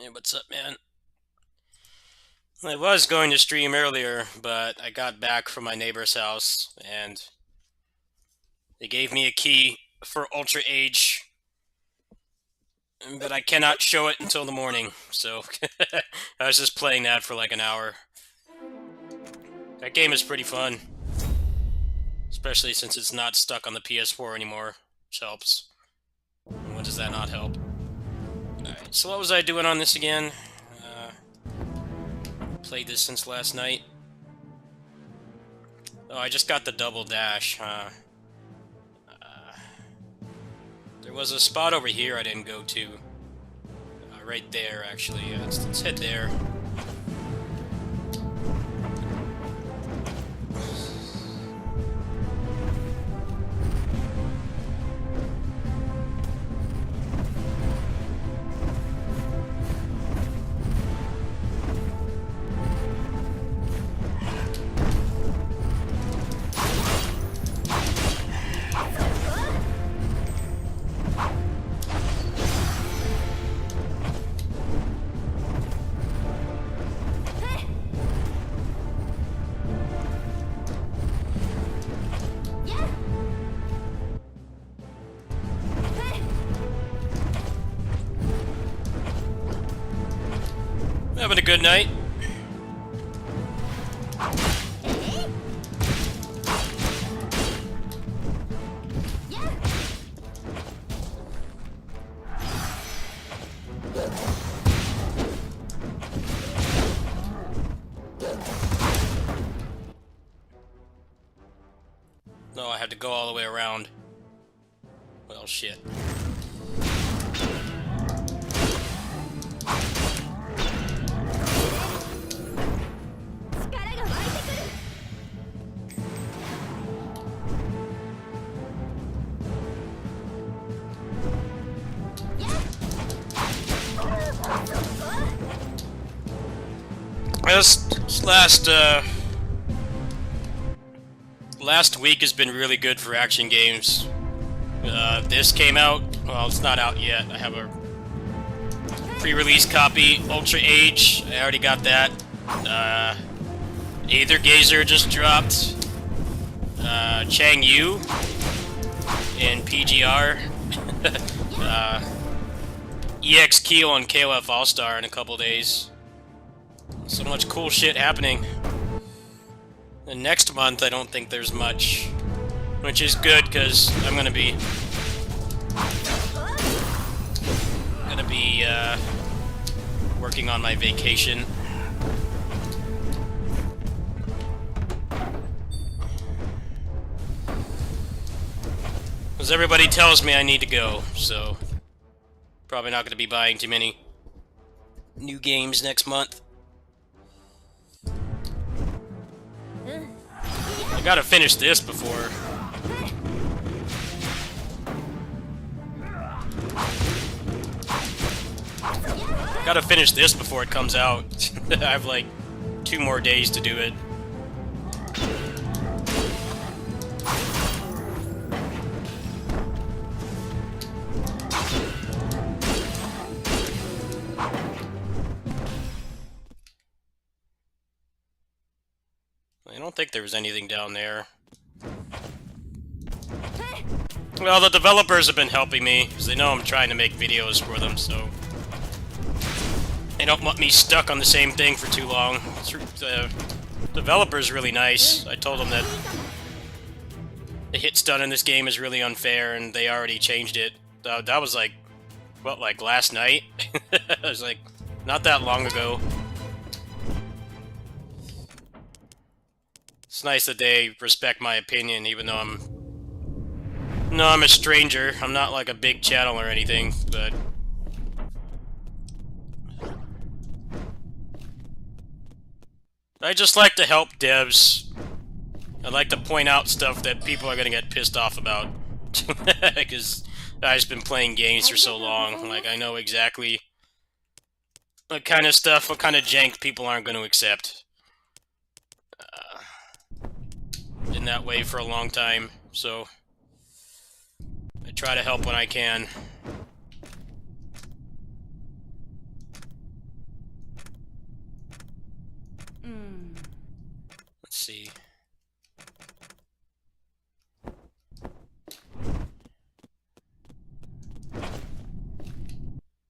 Hey, what's up, man? I was going to stream earlier, but I got back from my neighbor's house and they gave me a key for Ultra Age, but I cannot show it until the morning. So I was just playing that for like an hour. That game is pretty fun, especially since it's not stuck on the PS4 anymore, which helps. When does that not help? Alright, so what was I doing on this again? Played this since last night. Oh, I just got the double dash, huh? There was a spot over here I didn't go to. Right there, actually. Let's head there. Having a good night. No, I had to go all the way around. Well, shit. Last week has been really good for action games. This came out. Well, it's not out yet. I have a pre-release copy. Ultra Age. I already got that. Aether Gazer just dropped. Chang Yu in PGR. EX Keel and KOF All-Star in a couple days. So much cool shit happening. And next month, I don't think there's much, which is good because I'm gonna be working on my vacation. Because everybody tells me I need to go, so probably not gonna be buying too many new games next month. I gotta finish this before. Gotta finish this before it comes out. I have like 2 more days to do it. I don't think there was anything down there. Well, the developers have been helping me, because they know I'm trying to make videos for them, so they don't want me stuck on the same thing for too long. The developer's really nice. I told them that the hit stun in this game is really unfair, and they already changed it. That was like, what, like last night? It was like, not that long ago. It's nice that they respect my opinion, even though I'm a stranger. I'm not like a big channel or anything, but I just like to help devs. I like to point out stuff that people are gonna get pissed off about. Because I've just been playing games for so long. Like, I know exactly what kind of stuff, what kind of jank people aren't gonna accept. Been that way for a long time, so I try to help when I can. see.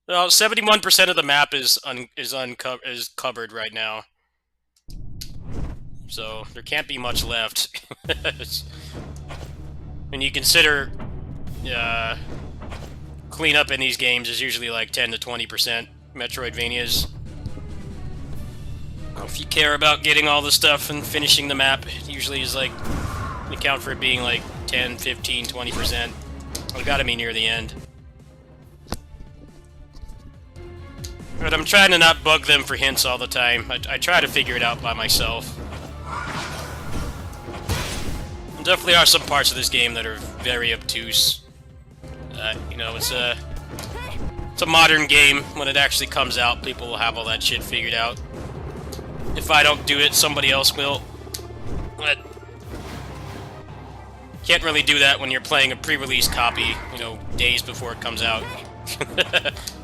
Well, 71% of the map is covered right now, so there can't be much left. When you consider cleanup in these games is usually like 10 to 20% Metroidvanias. If you care about getting all the stuff and finishing the map, it usually is like, account for it being like 10, 15, 20%. Well, gotta be near the end. But I'm trying to not bug them for hints all the time. I try to figure it out by myself. There definitely are some parts of this game that are very obtuse. You know, it's a modern game. When it actually comes out, people will have all that shit figured out. If I don't do it, somebody else will. But can't really do that when you're playing a pre-release copy, you know, days before it comes out.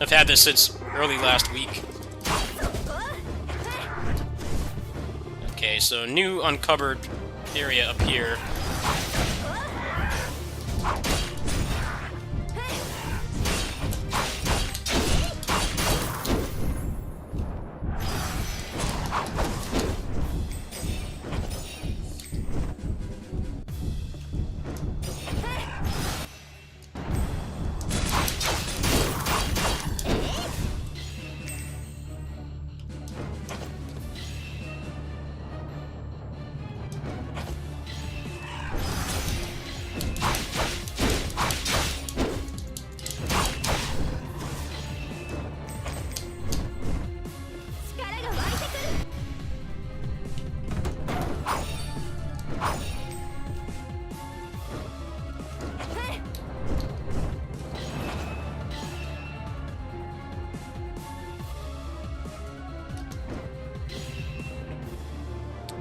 I've had this since early last week. Okay, so new uncovered area up here.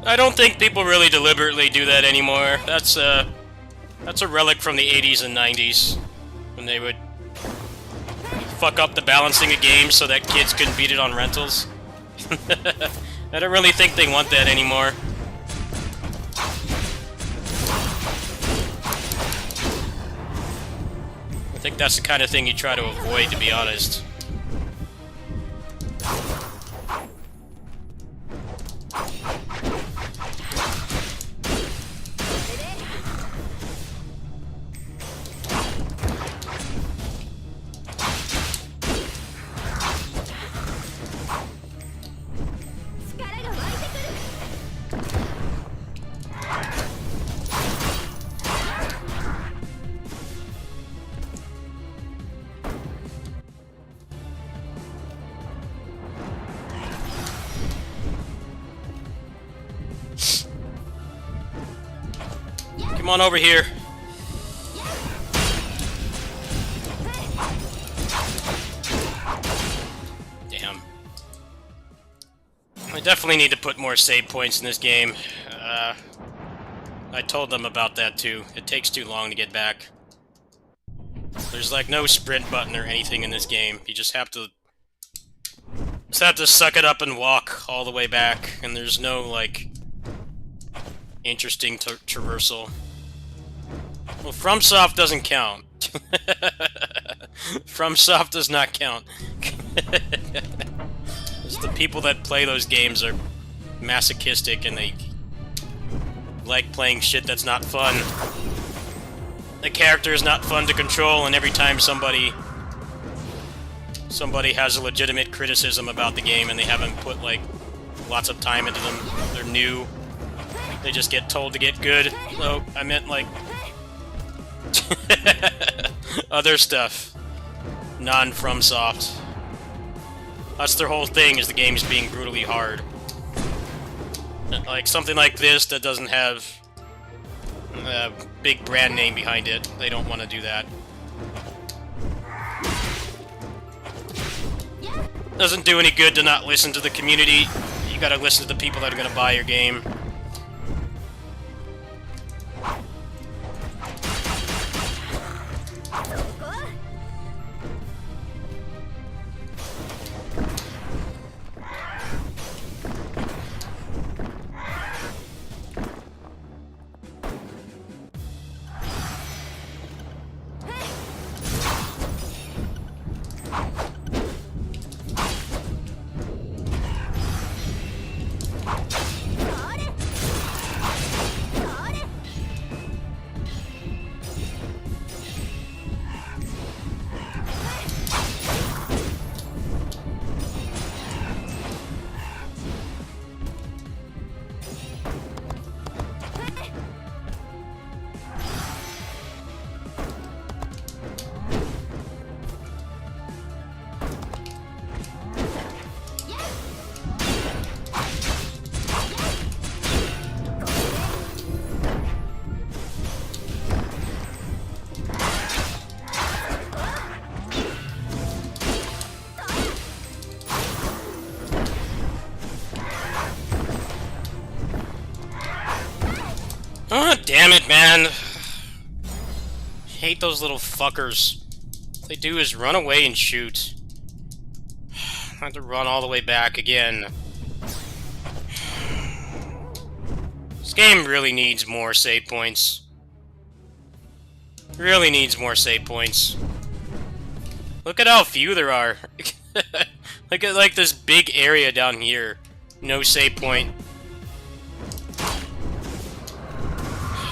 I don't think people really deliberately do that anymore. That's a relic from the 80s and 90s, when they would fuck up the balancing of games so that kids couldn't beat it on rentals. I don't really think they want that anymore. I think that's the kind of thing you try to avoid, to be honest. Come on over here. Damn. I definitely need to put more save points in this game. I told them about that too. It takes too long to get back. There's like no sprint button or anything in this game. You just have to suck it up and walk all the way back, and there's no like interesting traversal. Well, FromSoft doesn't count. FromSoft does not count. The people that play those games are masochistic and they like playing shit that's not fun. The character is not fun to control, and every time somebody has a legitimate criticism about the game and they haven't put like lots of time into them, they're new, they just get told to get good. No, I meant like other stuff. Non-FromSoft. That's their whole thing, is the game's being brutally hard. Like something like this that doesn't have a big brand name behind it, they don't want to do that. Doesn't do any good to not listen to the community. You gotta listen to the people that are gonna buy your game. Damn it, man! Hate those little fuckers. All they do is run away and shoot. I have to run all the way back again. This game really needs more save points. Really needs more save points. Look at how few there are. Look at like this big area down here. No save point.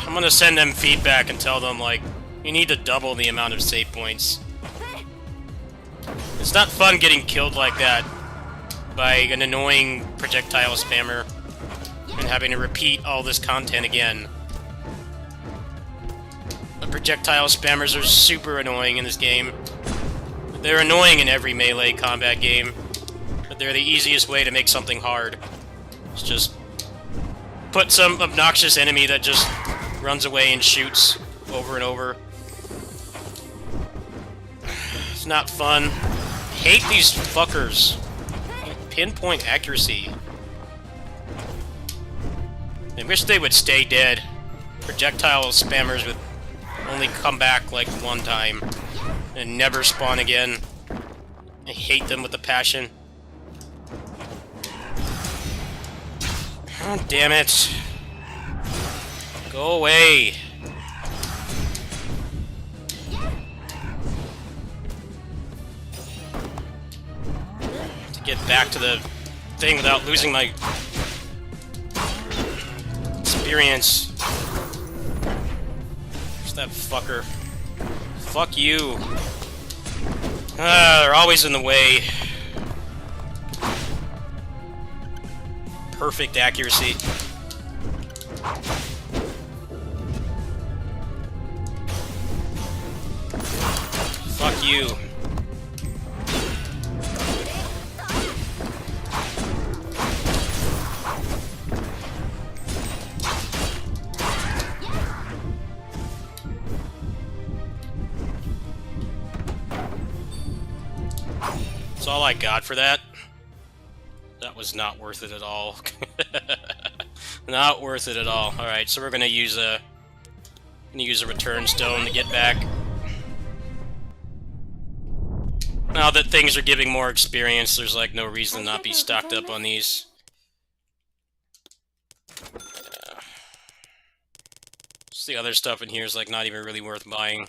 I'm gonna send them feedback and tell them like, you need to double the amount of save points. It's not fun getting killed like that by an annoying projectile spammer and having to repeat all this content again. The projectile spammers are super annoying in this game. They're annoying in every melee combat game, but they're the easiest way to make something hard. It's just put some obnoxious enemy that just runs away and shoots over and over. It's not fun. Hate these fuckers. Pinpoint accuracy. I wish they would stay dead. Projectile spammers would only come back like one time and never spawn again. I hate them with a passion. Oh, damn it. Go away. To get back to the thing without losing my experience. Where's that fucker? Fuck you. They're always in the way. Perfect accuracy. Fuck you. That's all I got for that. That was not worth it at all. Not worth it at all. Alright, so we're gonna use a return stone to get back. Now that things are giving more experience, there's like no reason to not be stocked up on these. Just the other stuff in here is like not even really worth buying.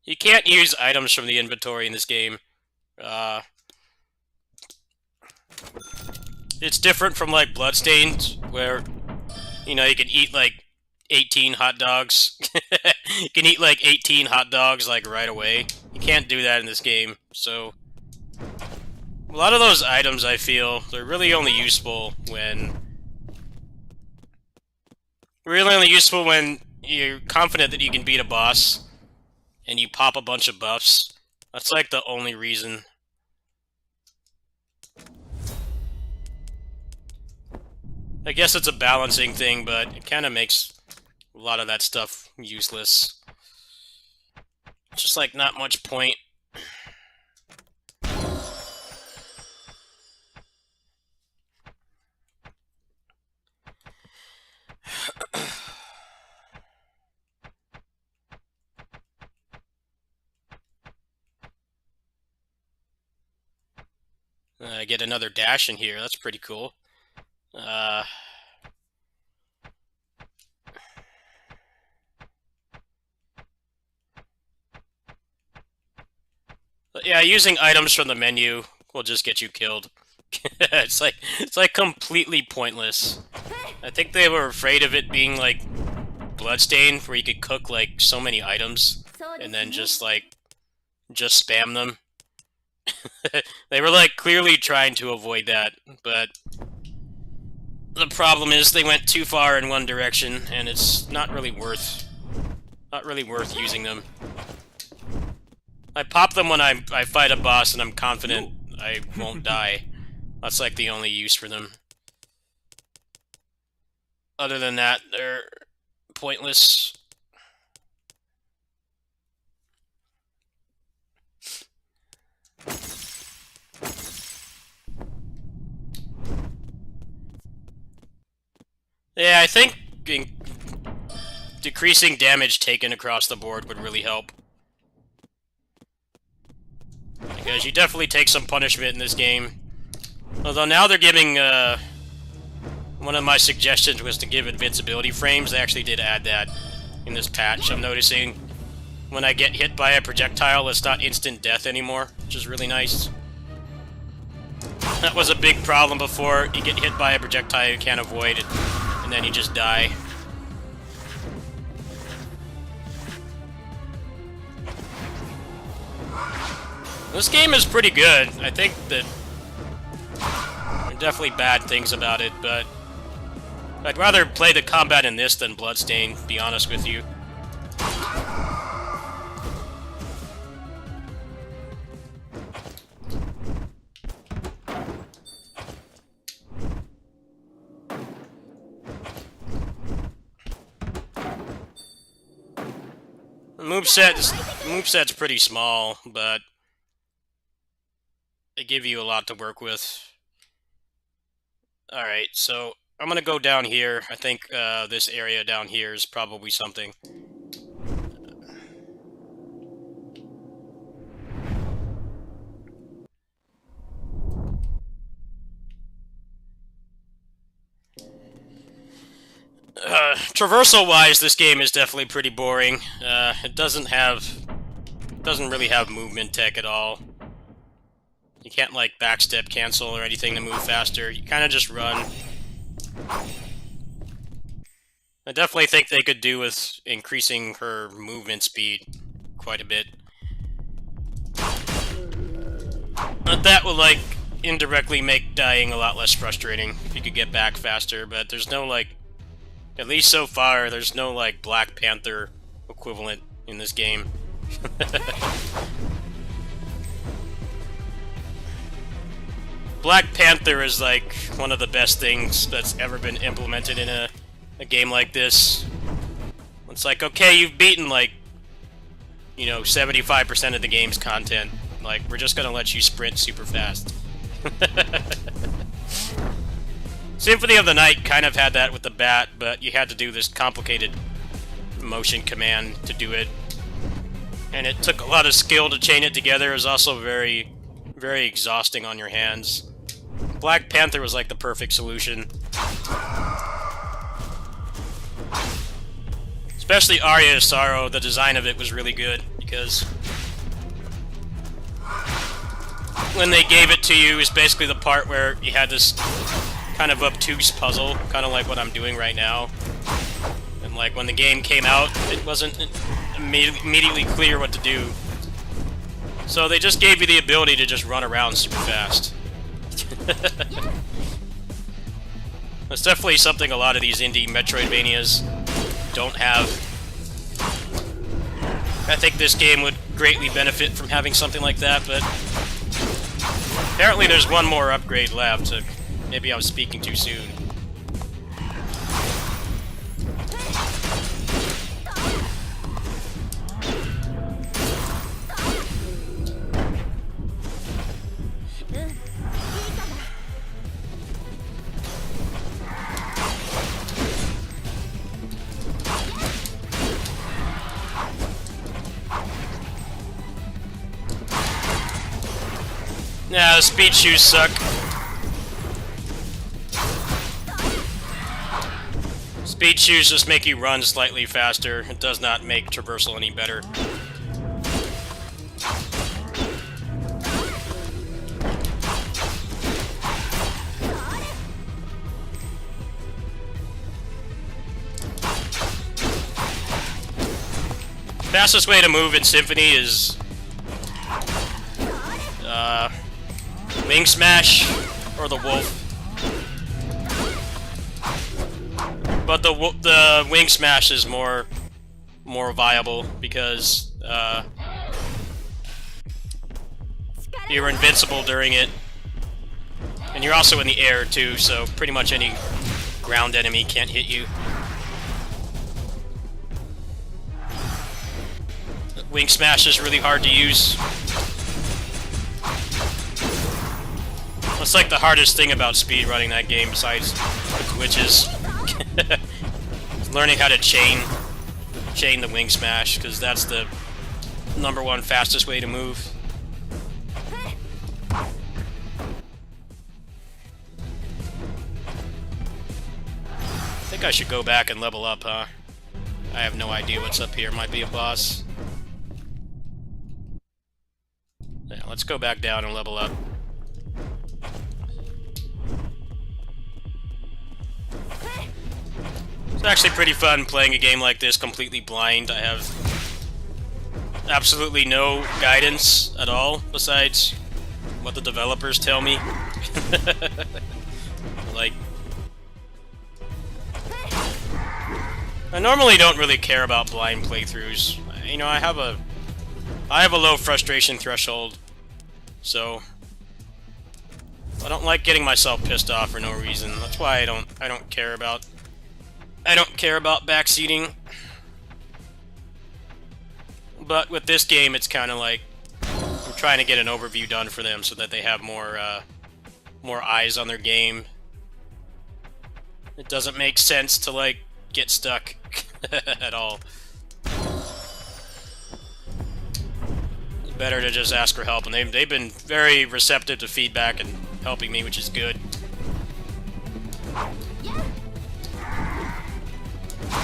You can't use items from the inventory in this game. It's different from like Bloodstained, where, you know, you can eat like 18 hot dogs. You can eat like 18 hot dogs like right away. You can't do that in this game, so a lot of those items, I feel, they're really only useful when you're confident that you can beat a boss and you pop a bunch of buffs. That's like the only reason. I guess it's a balancing thing, but it kind of makes a lot of that stuff useless. Just like not much point. I get another dash in here. That's pretty cool. But yeah, using items from the menu will just get you killed. It's like completely pointless. I think they were afraid of it being like Bloodstained, where you could cook like so many items and then just spam them. They were like clearly trying to avoid that, but the problem is they went too far in one direction, and it's not really worth using them. I pop them when I fight a boss and I'm confident I won't die. That's like the only use for them. Other than that, they're pointless. Yeah, I think decreasing damage taken across the board would really help. Because you definitely take some punishment in this game. Although now they're giving, one of my suggestions was to give invincibility frames. They actually did add that in this patch. I'm noticing when I get hit by a projectile, it's not instant death anymore, which is really nice. That was a big problem before. You get hit by a projectile you can't avoid it, and then you just die. This game is pretty good. I think that there are definitely bad things about it, but I'd rather play the combat in this than Bloodstained, to be honest with you. The moveset's pretty small, but they give you a lot to work with. Alright, so I'm gonna go down here. I think this area down here is probably something. Traversal-wise, this game is definitely pretty boring. It doesn't really have movement tech at all. You can't, like, backstep cancel or anything to move faster. You kind of just run. I definitely think they could do with increasing her movement speed quite a bit. But that would, like, indirectly make dying a lot less frustrating if you could get back faster, but there's no, like... At least so far, there's no, like, Black Panther equivalent in this game. Black Panther is, like, one of the best things that's ever been implemented in a game like this. It's like, okay, you've beaten, like, you know, 75% of the game's content. Like, we're just gonna let you sprint super fast. Symphony of the Night kind of had that with the bat, but you had to do this complicated motion command to do it. And it took a lot of skill to chain it together. It was also very, very exhausting on your hands. Black Panther was like the perfect solution. Especially Aria of Sorrow, the design of it was really good, because when they gave it to you, it was basically the part where you had this kind of obtuse puzzle, kind of like what I'm doing right now. And like when the game came out, it wasn't immediately clear what to do. So they just gave you the ability to just run around super fast. That's definitely something a lot of these indie Metroidvanias don't have. I think this game would greatly benefit from having something like that, but apparently there's one more upgrade left, so maybe I was speaking too soon. Nah, the speed shoes suck. Speed shoes just make you run slightly faster. It does not make traversal any better. Fastest way to move in Symphony is Wing Smash or the Wolf. But the Wing Smash is more viable because you're invincible during it, and you're also in the air too. So pretty much any ground enemy can't hit you. Wing Smash is really hard to use. It's like the hardest thing about speedrunning that game, besides the glitches. Learning how to chain the wing smash, because that's the #1 fastest way to move. I think I should go back and level up, huh? I have no idea what's up here. Might be a boss. Yeah, let's go back down and level up. It's actually pretty fun playing a game like this completely blind. I have absolutely no guidance at all, besides what the developers tell me. Like, I normally don't really care about blind playthroughs. You know, I have a low frustration threshold, so I don't like getting myself pissed off for no reason. That's why I don't care about backseating. But with this game, it's kind of like I'm trying to get an overview done for them so that they have more eyes on their game. It doesn't make sense to, like, get stuck at all. It's better to just ask for help, and they've been very receptive to feedback and helping me, which is good.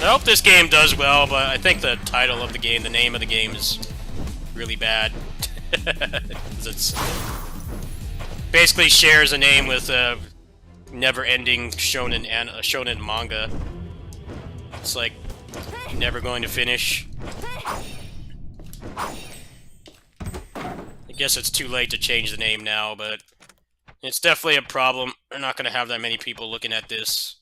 I hope this game does well, but I think the title of the game, the name of the game, is really bad. It's basically shares a name with a never-ending shonen manga. It's like never going to finish. I guess it's too late to change the name now, but it's definitely a problem. We're not going to have that many people looking at this.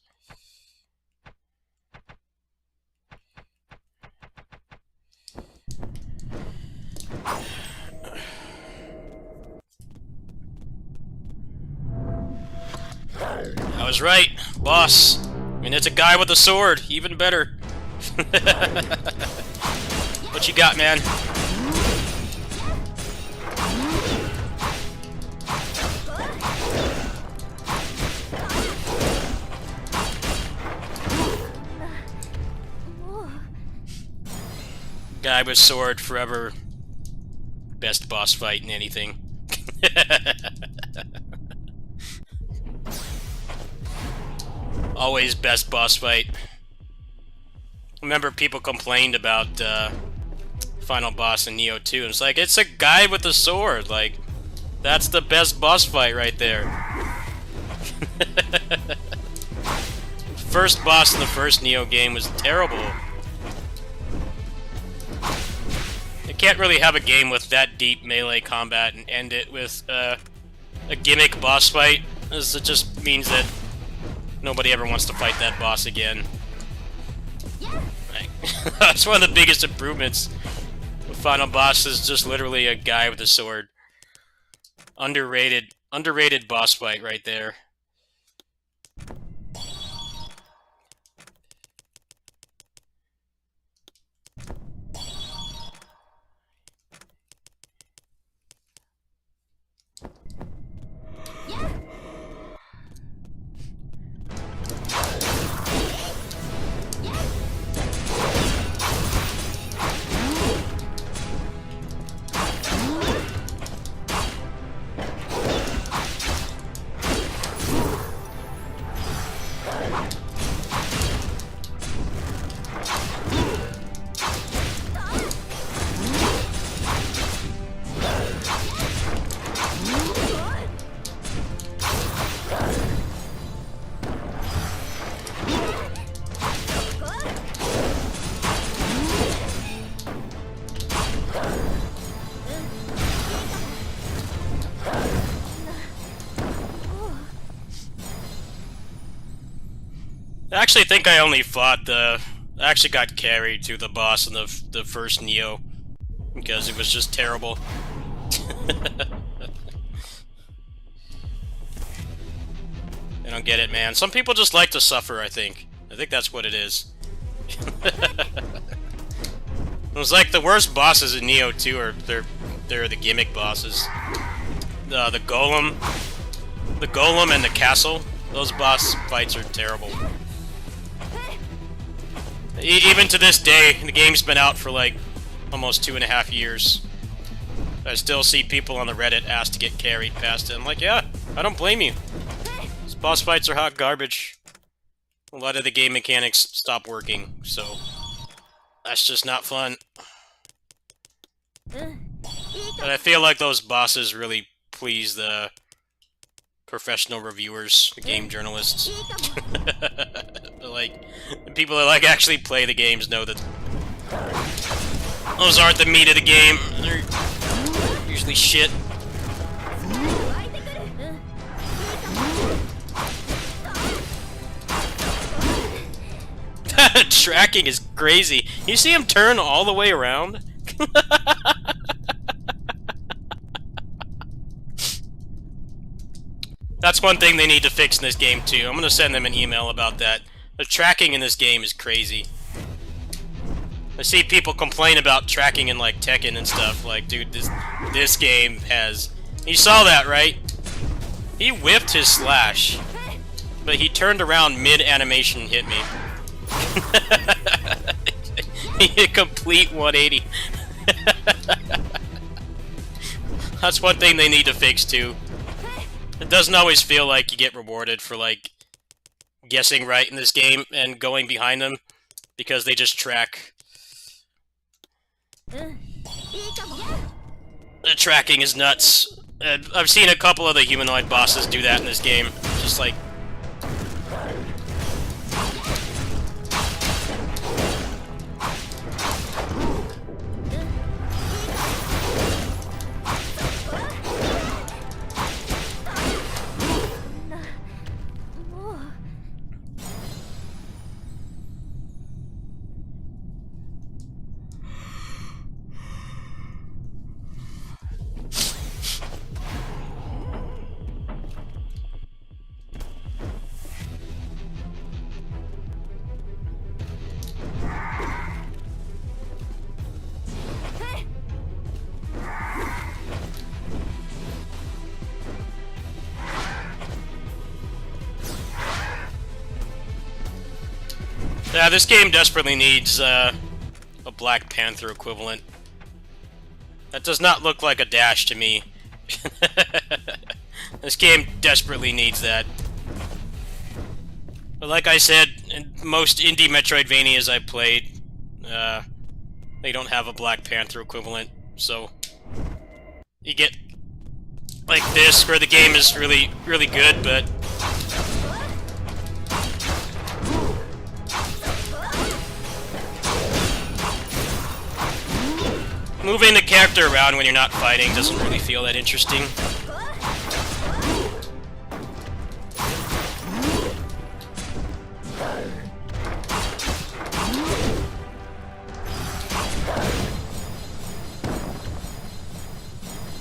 I was right, boss. I mean, it's a guy with a sword. Even better. What you got, man? Guy with sword forever. Best boss fight in anything. Always best boss fight. Remember, people complained about final boss in Neo 2. And it's like, it's a guy with a sword. Like, that's the best boss fight right there. First boss in the first Neo game was terrible. You can't really have a game with that deep melee combat and end it with a gimmick boss fight, as it just means that nobody ever wants to fight that boss again. Like, that's one of the biggest improvements. The final boss is just literally a guy with a sword. Underrated boss fight right there. I actually think I only fought I actually got carried to the boss in the first Neo, because it was just terrible. I don't get it, man. Some people just like to suffer, I think. I think that's what it is. It was like the worst bosses in Neo 2 are they're the gimmick bosses. The Golem. The golem and the castle, those boss fights are terrible. Even to this day, the game's been out for like almost 2.5 years. I still see people on the Reddit ask to get carried past it. I'm like, yeah, I don't blame you. These boss fights are hot garbage. A lot of the game mechanics stop working, so that's just not fun. But I feel like those bosses really please the professional reviewers, the game journalists. Like, the people that like actually play the games know that those aren't the meat of the game. They're usually shit. Tracking is crazy. You see him turn all the way around? That's one thing they need to fix in this game too. I'm gonna send them an email about that. The tracking in this game is crazy. I see people complain about tracking in like Tekken and stuff. Like, dude, this game has... You saw that, right? He whipped his slash, but he turned around mid-animation and hit me. He hit a complete 180. That's one thing they need to fix too. It doesn't always feel like you get rewarded for like guessing right in this game and going behind them because they just track. The tracking is nuts. I've seen a couple of the humanoid bosses do that in this game. Just like... Yeah, this game desperately needs a Black Panther equivalent. That does not look like a dash to me. This game desperately needs that. But like I said, in most indie Metroidvanias I played, they don't have a Black Panther equivalent, so you get like this, where the game is really, really good, but moving the character around when you're not fighting doesn't really feel that interesting.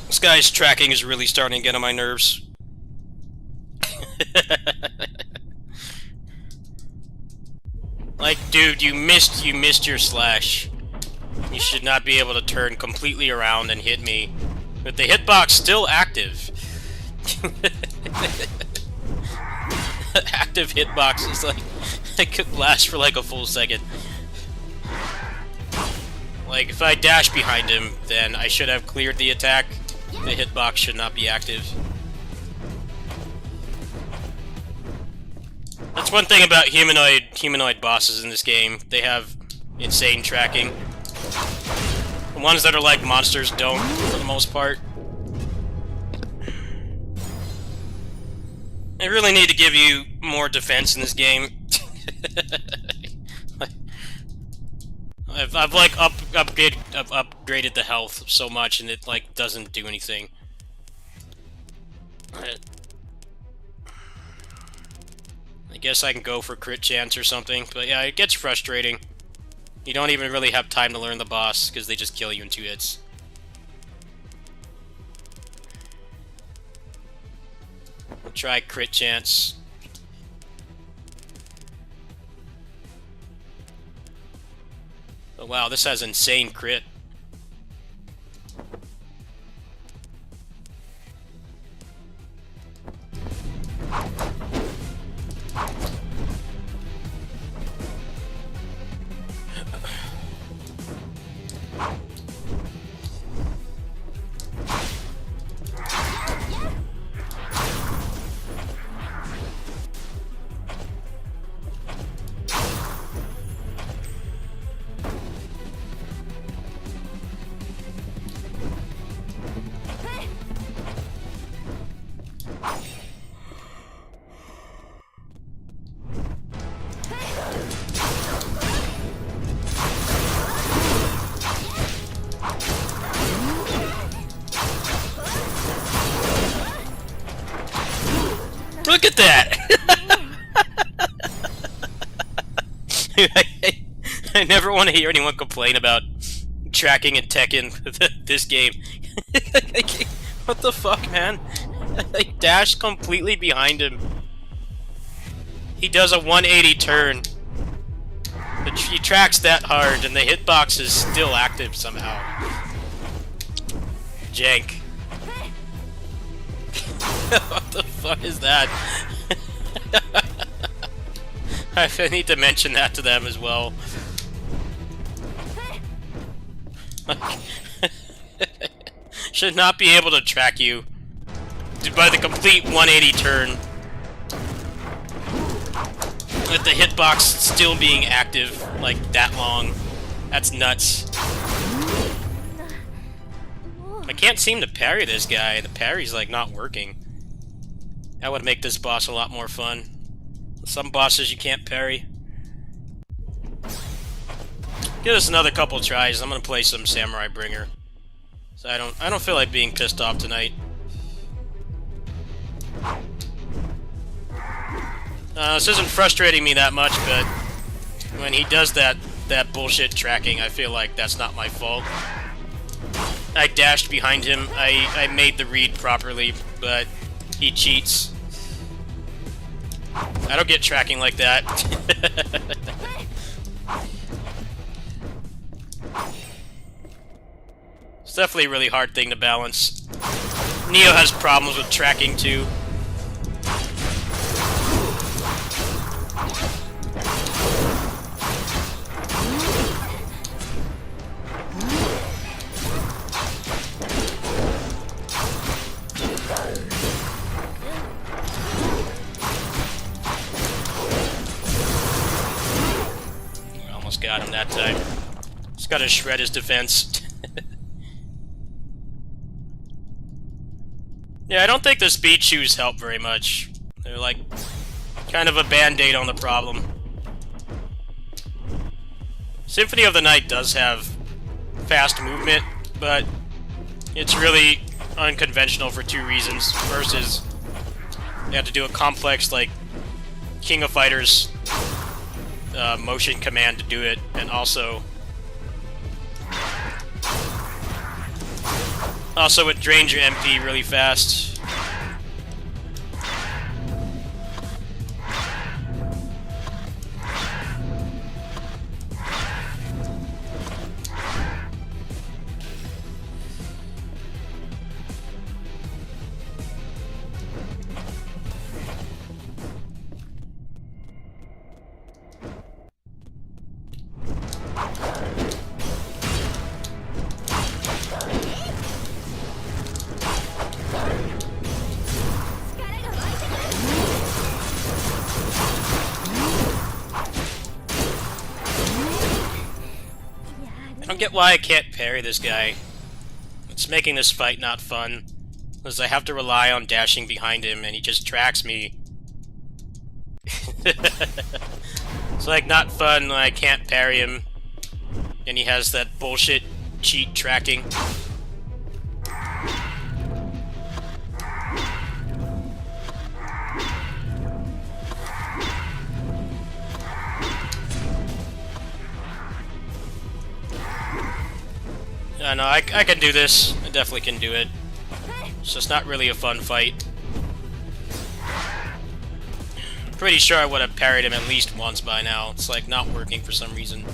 This guy's tracking is really starting to get on my nerves. Like, dude, you missed your slash. You should not be able to turn completely around and hit me with the hitbox still active. Active hitbox is like, it could last for like a full second. Like, if I dash behind him, then I should have cleared the attack. The hitbox should not be active. That's one thing about humanoid bosses in this game. They have insane tracking. The ones that are like monsters don't, for the most part. They really need to give you more defense in this game. I've like upgraded the health so much, and it like doesn't do anything. I guess I can go for crit chance or something, but yeah, it gets frustrating. You don't even really have time to learn the boss, because they just kill you in 2 hits. I'll try crit chance. Oh wow, this has insane crit. I never want to hear anyone complain about tracking and Tekken this game. What the fuck, man? I dashed completely behind him. He does a 180 turn. But he tracks that hard, and the hitbox is still active somehow. Jank. What the fuck is that? I need to mention that to them as well. Should not be able to track you by the complete 180 turn with the hitbox still being active like that long. That's nuts. I can't seem to parry this guy. The parry's like not working. That would make this boss a lot more fun. Some bosses you can't parry. Give us another couple tries. I'm gonna play some Samurai Bringer. So I don't feel like being pissed off tonight. This isn't frustrating me that much, but when he does that bullshit tracking, I feel like that's not my fault. I dashed behind him. I made the read properly, but he cheats. I don't get tracking like that. It's definitely a really hard thing to balance. Neo has problems with tracking too. Almost got him that time. Just gotta shred his defense. Yeah, I don't think the speed shoes help very much. They're like kind of a band-aid on the problem. Symphony of the Night does have fast movement, but it's really unconventional for two reasons. First is you have to do a complex, like, King of Fighters motion command to do it, and also it drains your MP really fast. I don't get why I can't parry this guy. It's making this fight not fun, because I have to rely on dashing behind him, and he just tracks me. It's like not fun when I can't parry him, and he has that bullshit cheat tracking. No, I can do this. I definitely can do it. It's just not really a fun fight. Pretty sure I would have parried him at least once by now. It's like not working for some reason.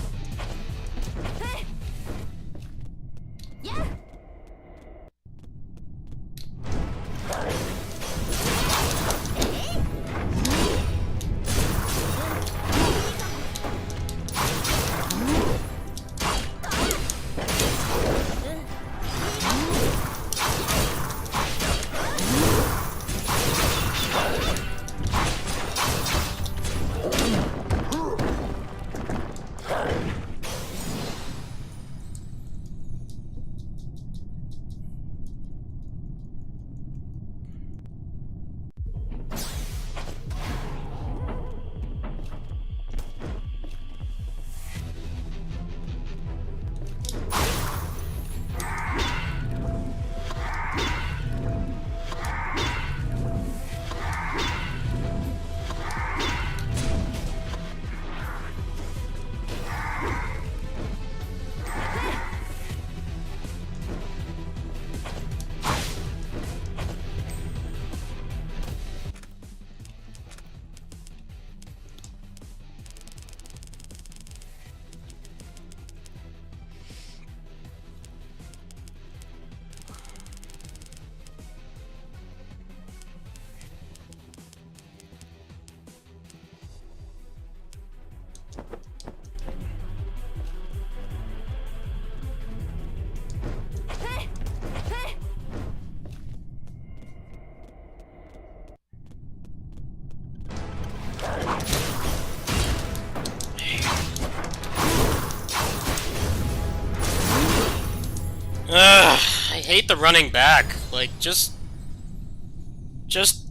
I hate the running back. Like, just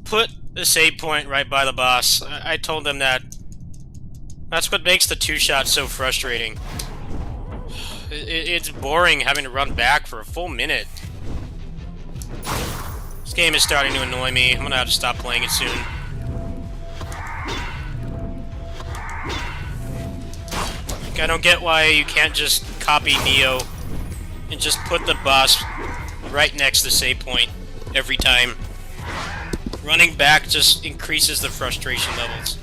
put the save point right by the boss. I told them that. That's what makes the two-shot so frustrating. It's boring having to run back for a full minute. This game is starting to annoy me. I'm gonna have to stop playing it soon. Like, I don't get why you can't just copy Neo and just put the boss right next to the save point every time. Running back just increases the frustration levels.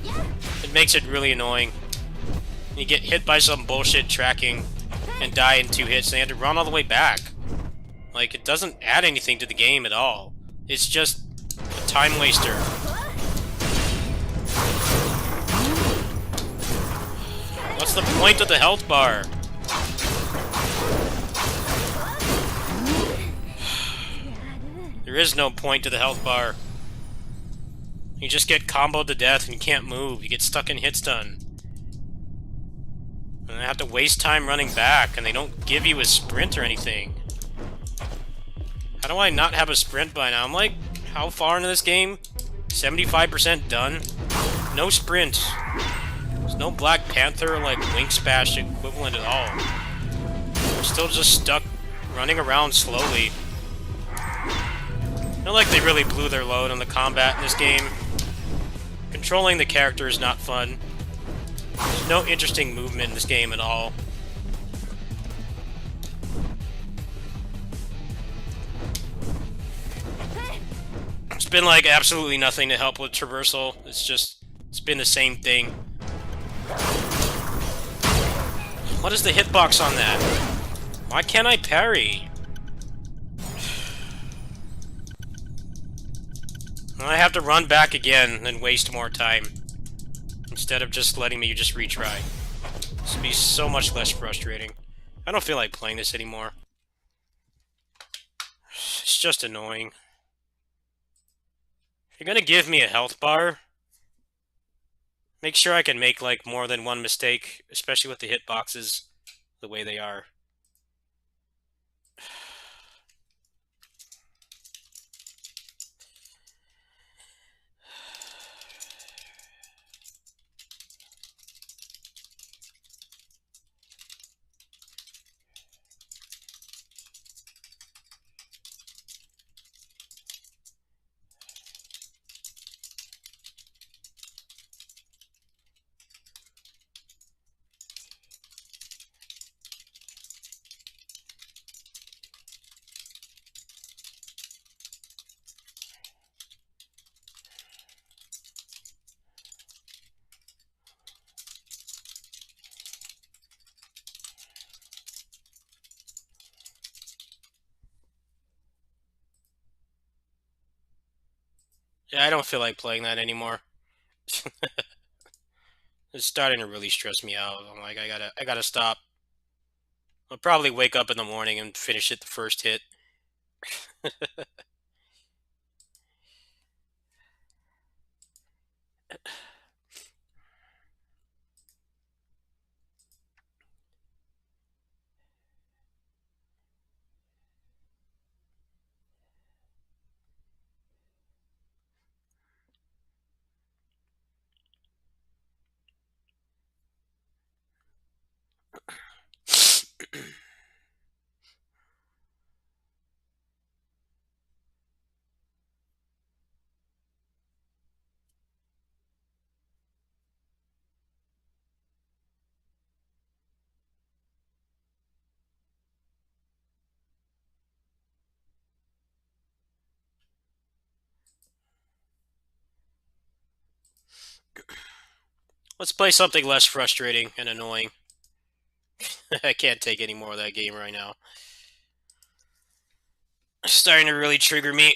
It makes it really annoying. You get hit by some bullshit tracking and die in 2 hits, and they have to run all the way back. Like, it doesn't add anything to the game at all. It's just a time waster. What's the point of the health bar? There is no point to the health bar. You just get comboed to death and you can't move. You get stuck in hit stun. And I have to waste time running back, and they don't give you a sprint or anything. How do I not have a sprint by now? I'm like, how far into this game? 75% done? No sprint. There's no Black Panther, like, Wing Spash equivalent at all. I'm still just stuck running around slowly. Not like they really blew their load on the combat in this game. Controlling the character is not fun. There's no interesting movement in this game at all. It's been like absolutely nothing to help with traversal. It's been the same thing. What is the hitbox on that? Why can't I parry? I have to run back again and waste more time. Instead of just letting me just retry. This would be so much less frustrating. I don't feel like playing this anymore. It's just annoying. If you're gonna give me a health bar, make sure I can make like more than one mistake, especially with the hitboxes the way they are. Yeah, I don't feel like playing that anymore. It's starting to really stress me out. I'm like, I gotta stop. I'll probably wake up in the morning and finish it the first hit. Let's play something less frustrating and annoying. I can't take any more of that game right now. It's starting to really trigger me.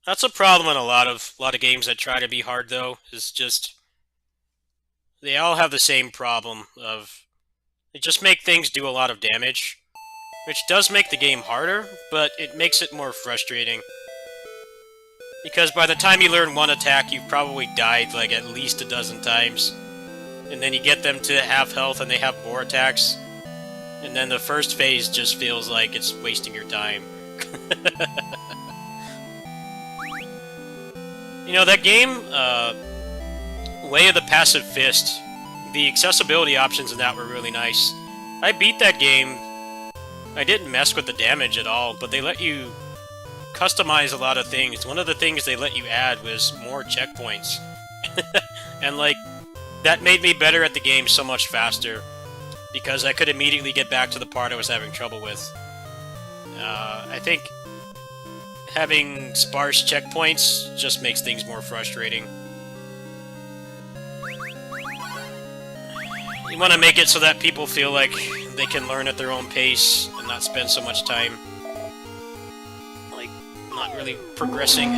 That's a problem in a lot of games that try to be hard though, is just they all have the same problem of they just make things do a lot of damage. which does make the game harder, but it makes it more frustrating. Because by the time you learn one attack, you've probably died like at least a dozen times. And then you get them to half health and they have more attacks. And then the first phase just feels like it's wasting your time. You know, that game, Way of the Passive Fist, the accessibility options in that were really nice. I beat that game. I didn't mess with the damage at all, but they let you customize a lot of things. One of the things they let you add was more checkpoints. And, like, that made me better at the game so much faster, because I could immediately get back to the part I was having trouble with. I think having sparse checkpoints just makes things more frustrating. You want to make it so that people feel like they can learn at their own pace and not spend so much time, like, not really progressing.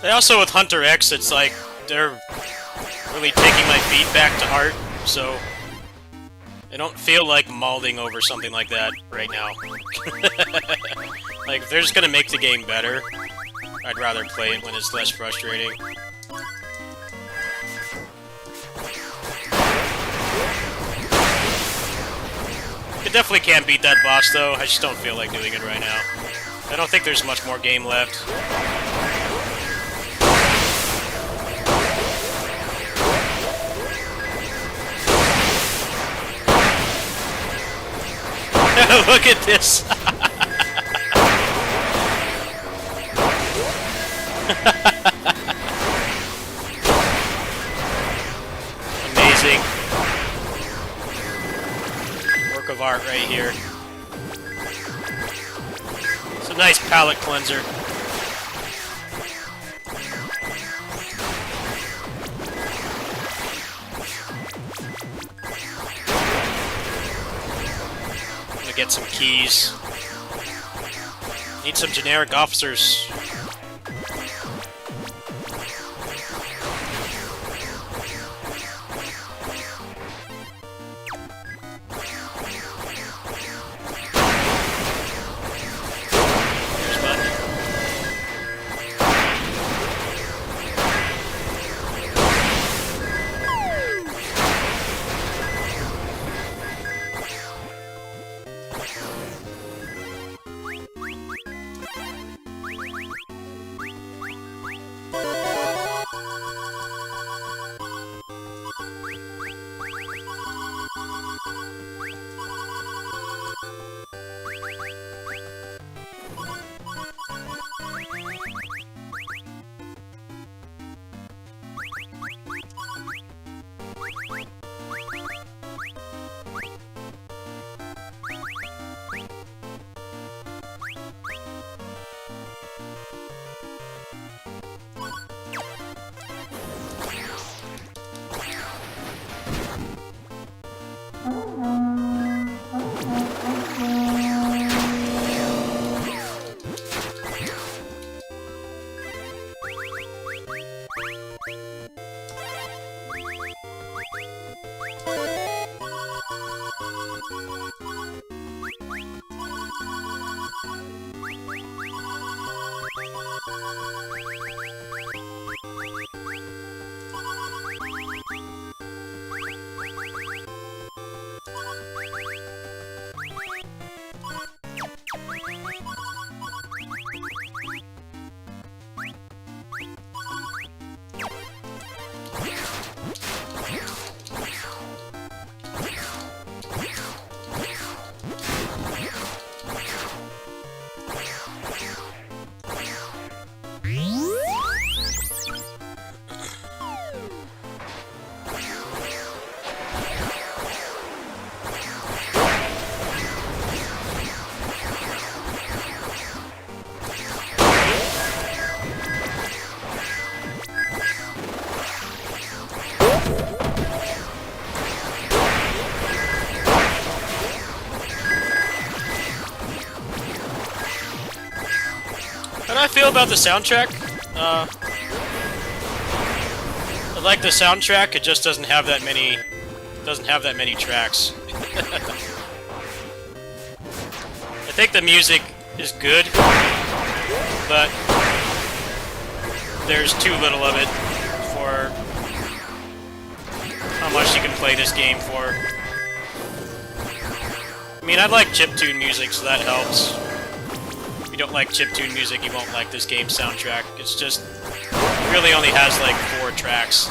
And also with HunterX, it's like they're really taking my feedback to heart, so I don't feel like malding over something like that right now. Like, if they're just gonna make the game better, I'd rather play it when it's less frustrating. You definitely can't beat that boss, though. I just don't feel like doing it right now. I don't think there's much more game left. Look at this! Amazing. Work of art right here. It's a nice palate cleanser. Get some keys. Need some generic officers. There's Bud. How do I feel about the soundtrack? I like the soundtrack. It just doesn't have that many. Tracks. I think the music is good, but there's too little of it for how much you can play this game for. I mean, I like chiptune music, so that helps. If you don't like chiptune music, you won't like this game's soundtrack. It's just, it really only has like 4 tracks.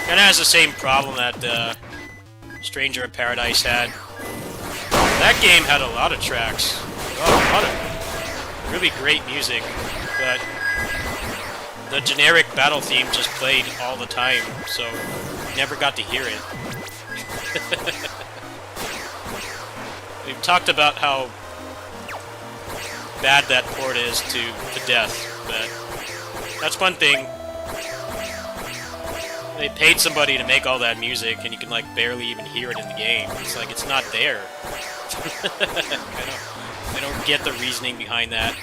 Kinda has the same problem that Stranger in Paradise had. That game had a lot of tracks. Oh, a lot of really great music, but the generic battle theme just played all the time, so you never got to hear it. We've talked about how bad that port is to death, but that's one thing. They paid somebody to make all that music, and you can like barely even hear it in the game. It's like it's not there. I don't get the reasoning behind that.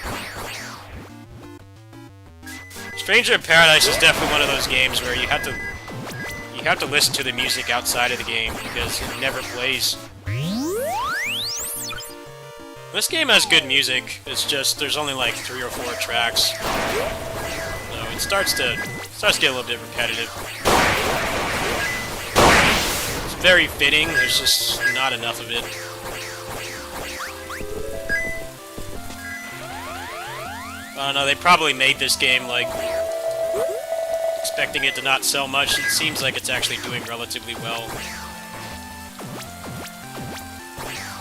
Stranger in Paradise is definitely one of those games where you have to listen to the music outside of the game because it never plays. This game has good music. It's just there's only like 3 or 4 tracks. So it starts to get a little bit repetitive. It's very fitting. There's just not enough of it. I don't know, they probably made this game, like, expecting it to not sell much. It seems like it's actually doing relatively well.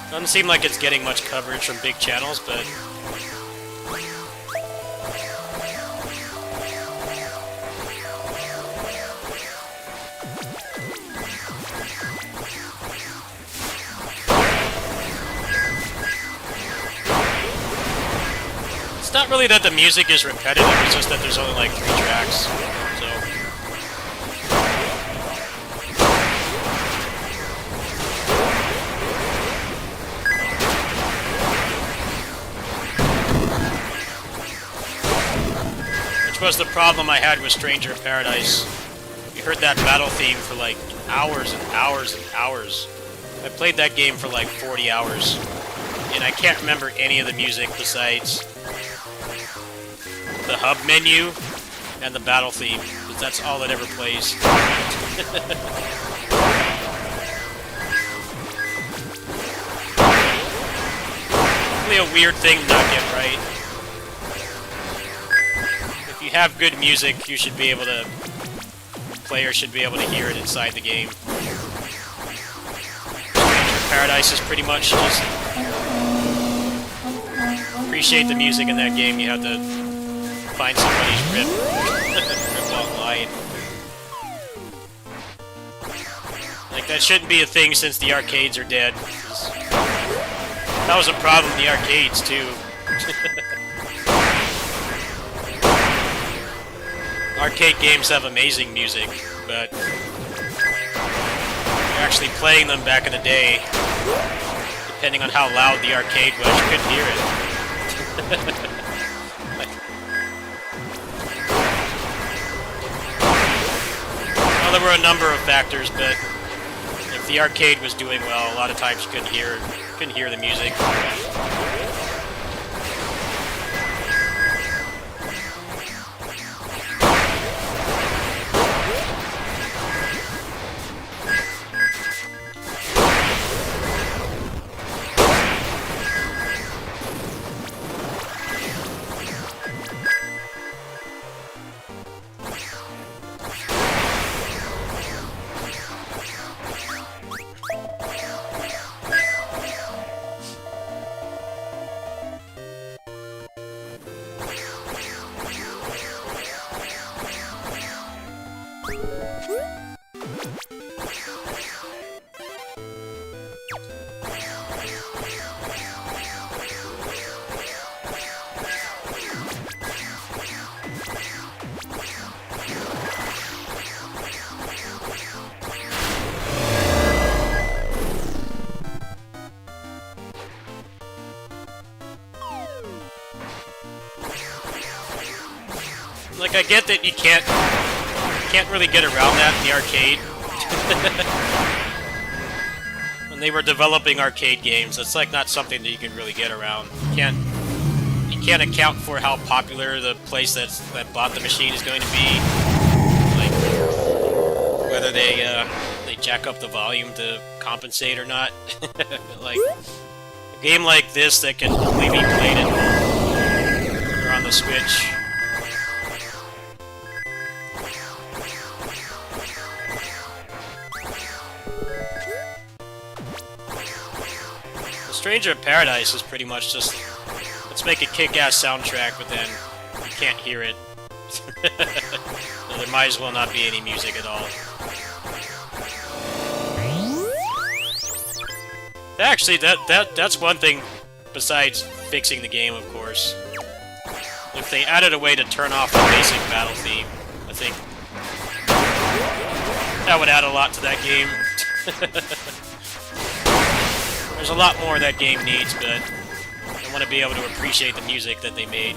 Doesn't seem like it's getting much coverage from big channels, but... It's not really that the music is repetitive, it's just that there's only like 3 tracks, so... Which was the problem I had with Stranger in Paradise. You heard that battle theme for like hours and hours and hours. I played that game for like 40 hours, and I can't remember any of the music besides the hub menu and the battle theme, because that's all it ever plays. Really a weird thing to not get right. If you have good music, you should be able to... Players should be able to hear it inside the game. Paradise is pretty much just... Appreciate the music in that game, you have to find somebody's rip online. Like, that shouldn't be a thing since the arcades are dead. That was a problem in the arcades, too. Arcade games have amazing music, but you're actually playing them back in the day, depending on how loud the arcade was, you couldn't hear it. Well, there were a number of factors, but if the arcade was doing well, a lot of times you couldn't hear the music. Like, I get that you can't really get around that in the arcade. When they were developing arcade games, it's like not something that you can really get around. You can't account for how popular the place that bought the machine is going to be. Like, whether they jack up the volume to compensate or not. Like, a game like this that can only be played at home or on the Switch. Stranger in Paradise is pretty much just, let's make a kick-ass soundtrack, but then you can't hear it. So there might as well not be any music at all. Actually, that's one thing besides fixing the game, of course. If they added a way to turn off the basic battle theme, I think that would add a lot to that game. There's a lot more that game needs, but I want to be able to appreciate the music that they made.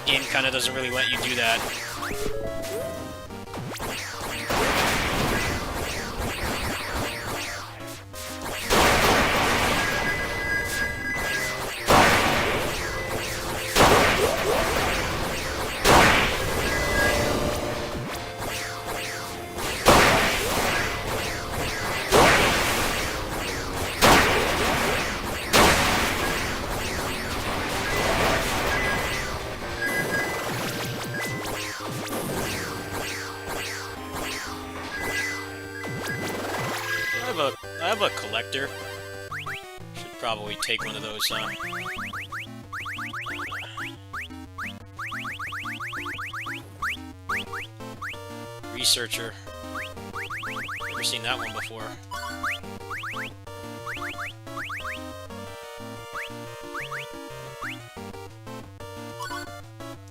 The game kind of doesn't really let you do that. I have a collector. Should probably take one of those, huh? Researcher. Never seen that one before.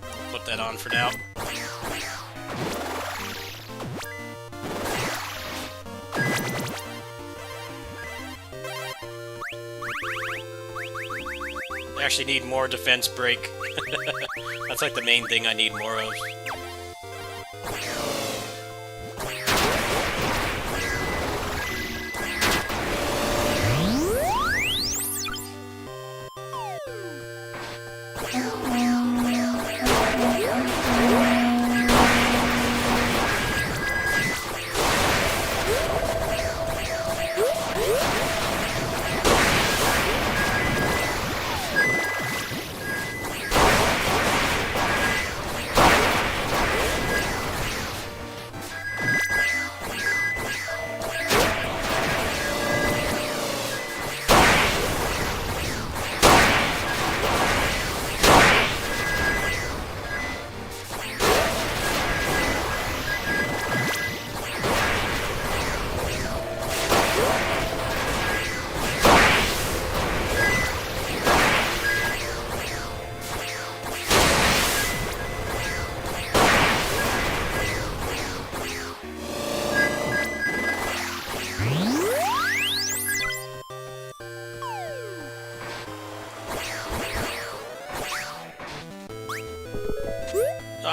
I'll put that on for now. I actually need more defense break. That's like the main thing I need more of.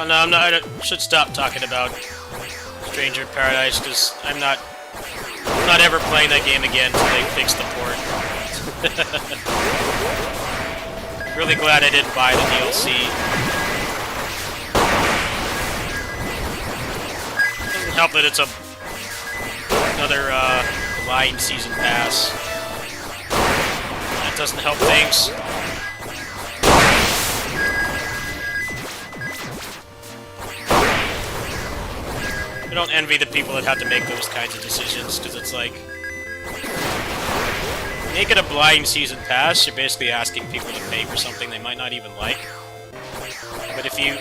Oh no, I should stop talking about Stranger in Paradise, because I'm not ever playing that game again until they fix the port. Really glad I didn't buy the DLC. Doesn't help that it's another blind season pass. That doesn't help things. I don't envy the people that have to make those kinds of decisions, because it's like, make it a blind season pass, you're basically asking people to pay for something they might not even like. But if you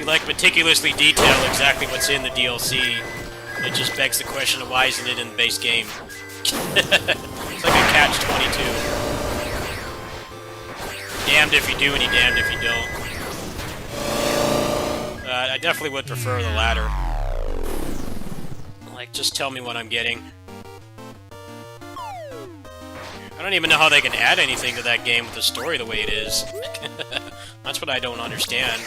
like meticulously detail exactly what's in the DLC, it just begs the question of why isn't it in the base game? It's like a catch-22. Damned if you do and you're damned if you don't. I definitely would prefer the latter. Like, just tell me what I'm getting. I I don't even know how they can add anything to that game with the story the way it is. That's what I don't understand.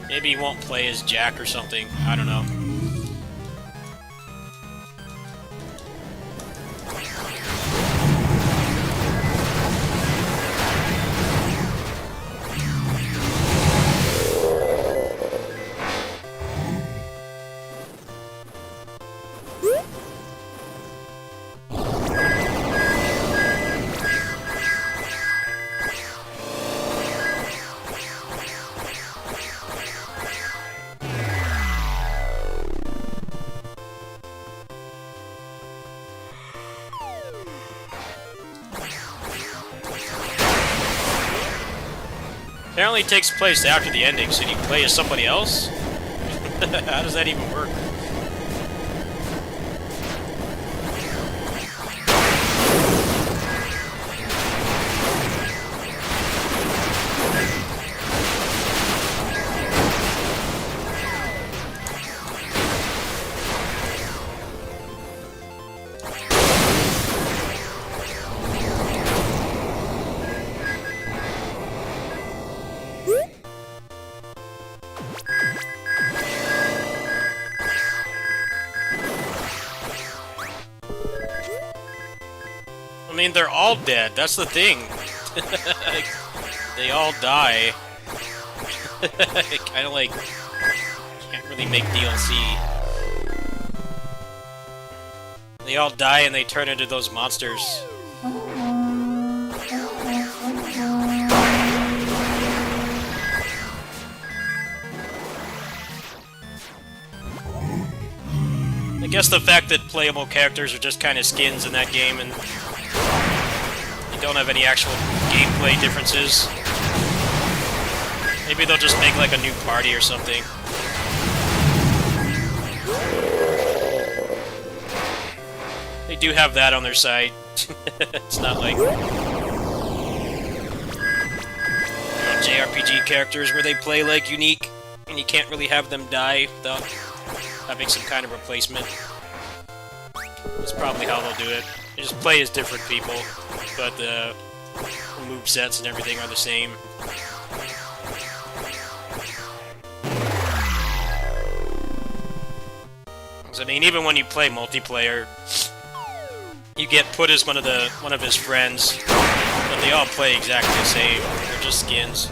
Maybe he won't play as Jack or something. I don't know. Apparently it takes place after the ending, so you play as somebody else? How does that even work? I mean, they're all dead, that's the thing. Like, they all die. Kinda like, can't really make DLC. They all die and they turn into those monsters. I guess the fact that playable characters are just kind of skins in that game and you don't have any actual gameplay differences. Maybe they'll just make like a new party or something. They do have that on their site. It's not like JRPG characters where they play like unique and you can't really have them die without having some kind of replacement. That's probably how they'll do it. They just play as different people, but the movesets and everything are the same. I mean, even when you play multiplayer, you get put as one of his friends, but they all play exactly the same. They're just skins.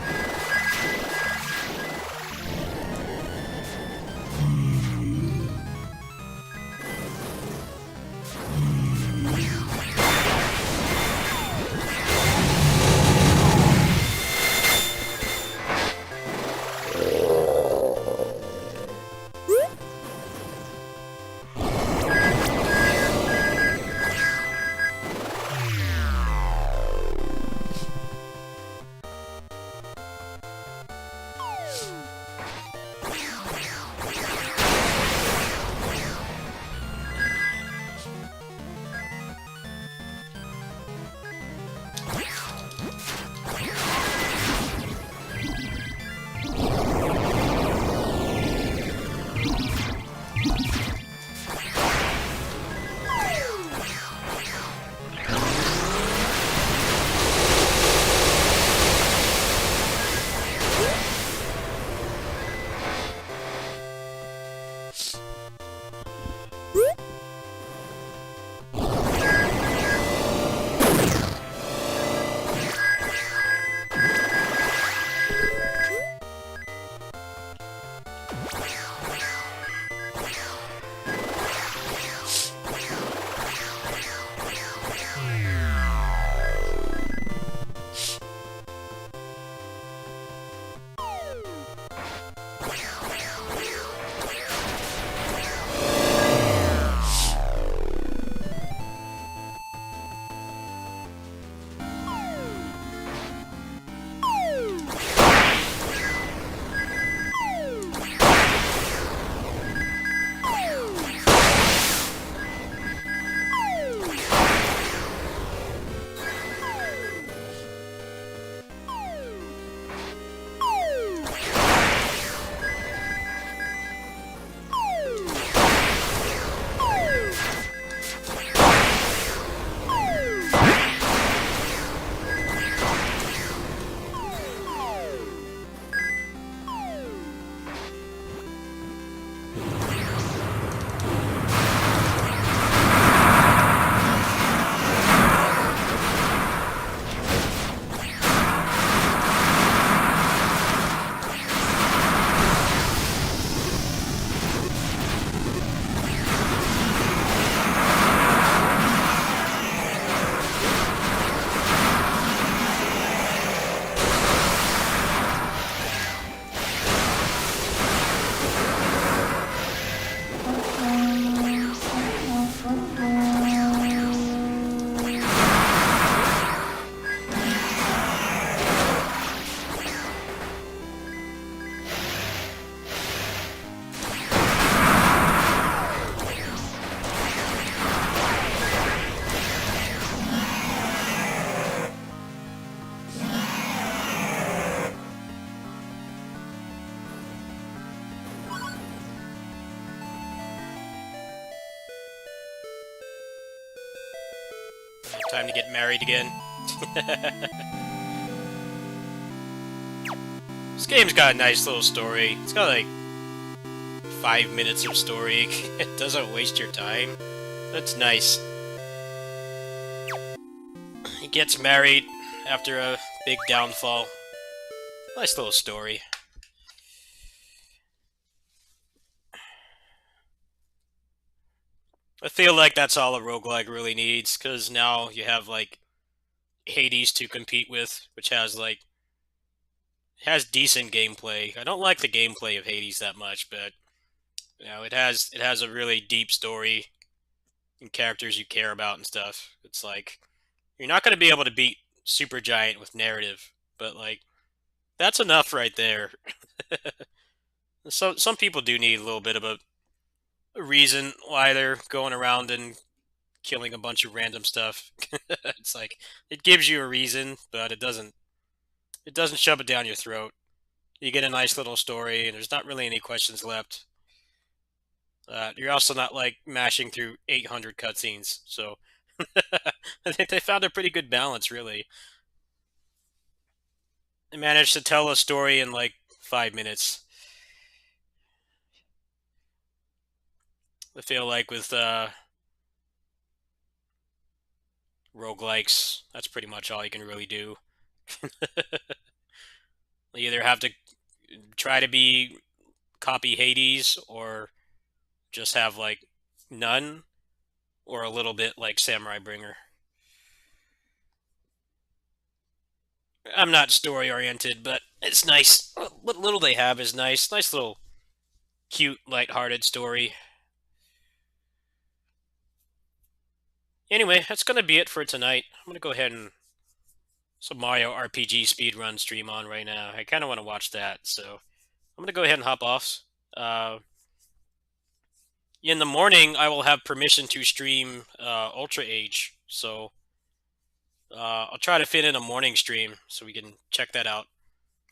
Time to get married again. This game's got a nice little story. It's got like 5 minutes of story. It doesn't waste your time. That's nice. He gets married after a big downfall. Nice little story. I feel like that's all a roguelike really needs, because now you have like Hades to compete with, which has like decent gameplay. I don't like the gameplay of Hades that much, but you know, it has a really deep story and characters you care about and stuff. It's like you're not going to be able to beat Supergiant with narrative, but like that's enough right there. So some people do need a little bit of a reason why they're going around and killing a bunch of random stuff. It's like it gives you a reason, but it doesn't shove it down your throat. You get a nice little story, and there's not really any questions left. You're also not like mashing through 800 cutscenes, so I think they found a pretty good balance. Really, they managed to tell a story in like 5 minutes. I feel like with roguelikes, that's pretty much all you can really do. You either have to try to be copy Hades, or just have like none, or a little bit like Samurai Bringer. I'm not story oriented, but it's nice. What little they have is nice. Nice little cute, light-hearted story. Anyway, that's gonna be it for tonight. I'm gonna go ahead and some Mario RPG speedrun stream on right now. I kind of want to watch that, so I'm gonna go ahead and hop off. Uh, in the morning, I will have permission to stream Ultra Age, so I'll try to fit in a morning stream so we can check that out.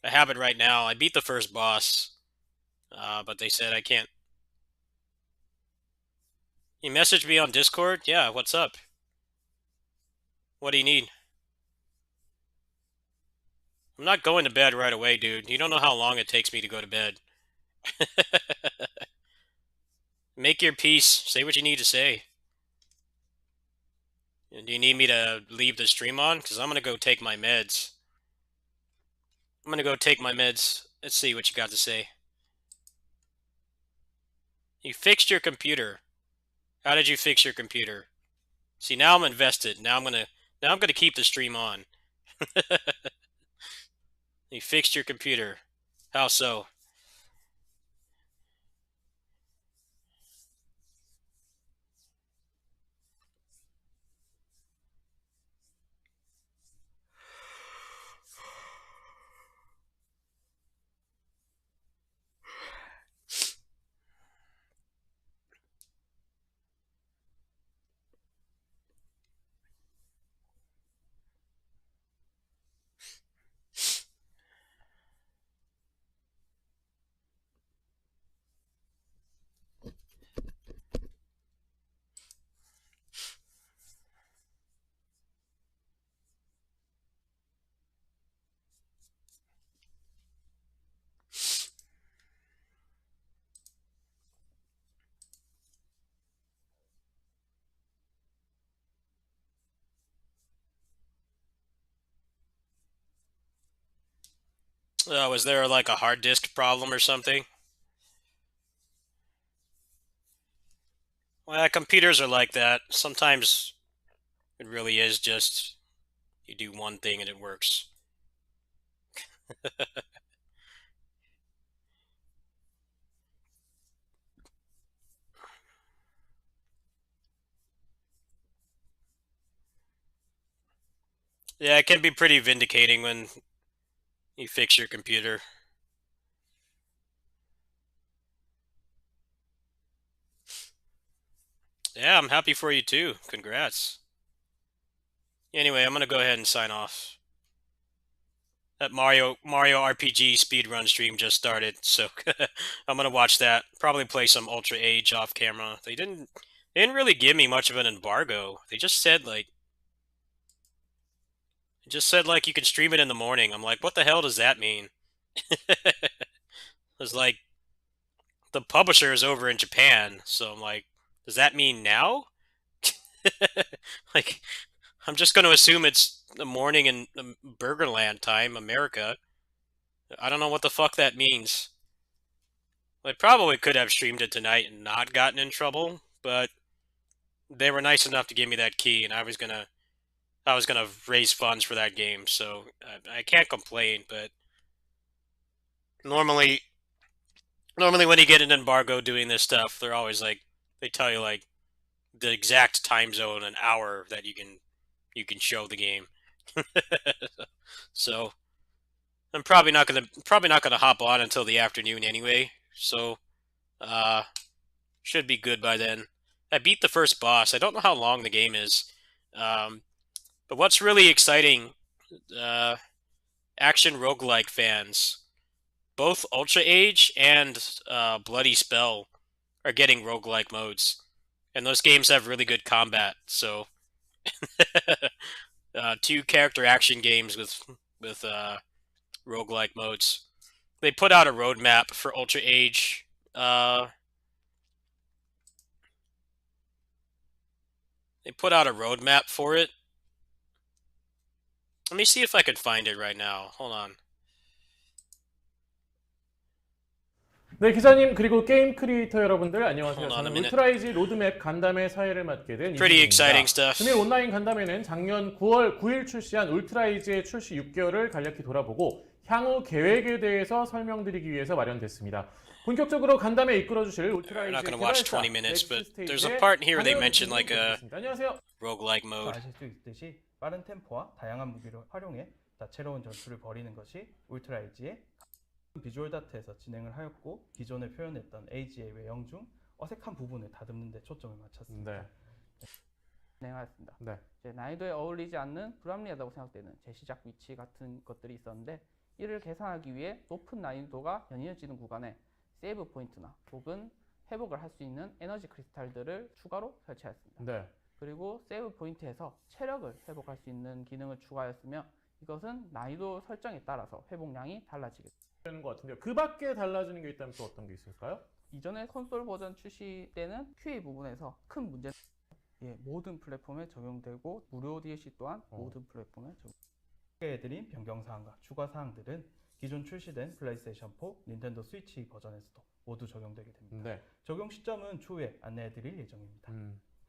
I have it right now. I beat the first boss, but they said I can't. You messaged me on Discord? Yeah, what's up? What do you need? I'm not going to bed right away, dude. You don't know how long it takes me to go to bed. Make your peace. Say what you need to say. And do you need me to leave the stream on? Because I'm going to go take my meds. I'm going to go take my meds. Let's see what you got to say. You fixed your computer. How did you fix your computer? See, now I'm invested. Now I'm gonna keep the stream on. You fixed your computer. How so? Was there like a hard disk problem or something? Well, computers are like that. Sometimes it really is just you do one thing and it works. Yeah, it can be pretty vindicating when you fix your computer. Yeah, I'm happy for you too. Congrats. Anyway, I'm gonna go ahead and sign off. That Mario RPG speedrun stream just started, so I'm gonna watch that. Probably play some Ultra Age off camera. They didn't really give me much of an embargo. They just said like It just said like you can stream it in the morning. I'm like, what the hell does that mean? It's like the publisher is over in Japan, so I'm like, does that mean now? Like, I'm just going to assume it's the morning in Burgerland time, America. I don't know what the fuck that means. I probably could have streamed it tonight and not gotten in trouble, but they were nice enough to give me that key, and I was gonna raise funds for that game, so I can't complain. But normally, normally when you get an embargo doing this stuff, they're always like they tell you like the exact time zone and hour that you can show the game. So I'm probably not gonna hop on until the afternoon anyway. So uh, should be good by then. I beat the first boss. I don't know how long the game is, um, but what's really exciting, uh, action roguelike fans, both Ultra Age and Bloody Spell are getting roguelike modes, and those games have really good combat. So two character action games with roguelike modes. They put out a roadmap for Ultra Age. They put out a roadmap for it. Let me see if I can find it right now. Hold on. 네, 기자님 그리고 게임 크리에이터 여러분들 안녕하세요. Hold on a 저는 minute. 울트라이즈 로드맵 간담회 사회를 맡게 된 Pretty 이승입니다. exciting stuff. 금일 온라인 간담회는 작년 9월 9일 출시한 울트라이즈의 출시 6개월을 간략히 돌아보고 향후 계획에 대해서 설명드리기 위해서 마련됐습니다. 본격적으로 간담회 이끌어주실 울트라이즈 We're not going to watch 개발사 20 minutes, but 넥스트 there's a 스테이지의 part here they 강현 mention 교수님 like a 모시겠습니다. 안녕하세요. roguelike mode. 아실 수 있듯이 빠른 템포와 다양한 무기를 활용해 다채로운 전투를 벌이는 것이 울트라이지의 비주얼 다트에서 진행을 하였고 기존에 표현했던 에이지의 외형 중 어색한 부분을 다듬는 데 초점을 맞췄습니다. 진행하였습니다. 네. 난이도에 어울리지 않는 불합리하다고 생각되는 제시작 위치 같은 것들이 있었는데 이를 개선하기 위해 높은 난이도가 연이어지는 구간에 세이브 포인트나 혹은 회복을 할 수 있는 에너지 크리스탈들을 추가로 설치하였습니다. 네. 그리고 세이브 포인트에서 체력을 회복할 수 있는 기능을 추가하였으며 이것은 난이도 설정에 따라서 회복량이 달라지겠습니다. 되는 것 같은데요. 그 밖에 달라지는 게 있다면 또 어떤 게 있을까요? 이전에 콘솔 버전 출시 때는 QA 부분에서 큰 문제는 모든 플랫폼에 적용되고 무료 DLC 또한 모든 플랫폼에 소개해드린 변경사항과 추가사항들은 기존 출시된 플레이스테이션 4, 닌텐도 스위치 버전에서도 모두 적용되게 됩니다. 네. 적용 시점은 추후에 안내해드릴 예정입니다.